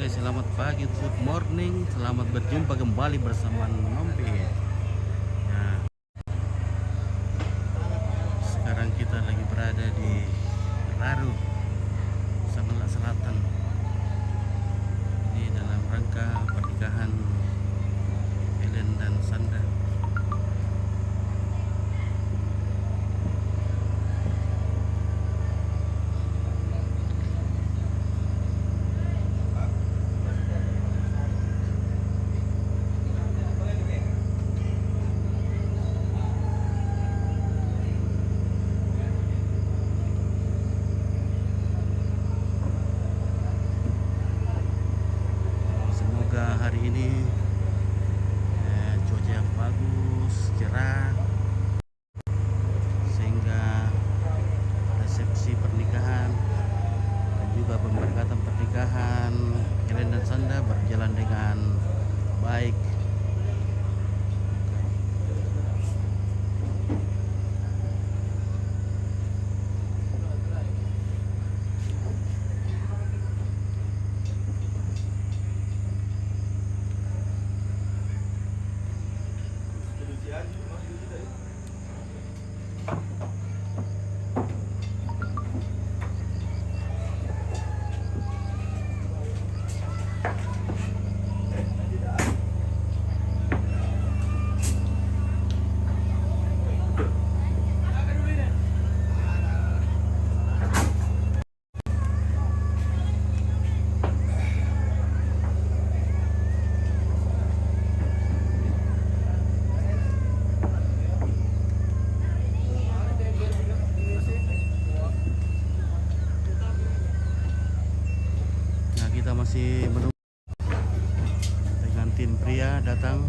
Oke, selamat pagi, good morning, selamat berjumpa kembali bersama Nombe. Nah, sekarang kita lagi berada di Raru, Samela Selatan. Ini dalam rangka pernikahan Ellen dan Sandra. Semoga hari ini cuaca yang bagus, cerah, sehingga resepsi pernikahan dan juga pemberangkatan pernikahan Ellen dan Sandra berjalan dengan baik. Nah, kita masih menunggu pengantin pria datang.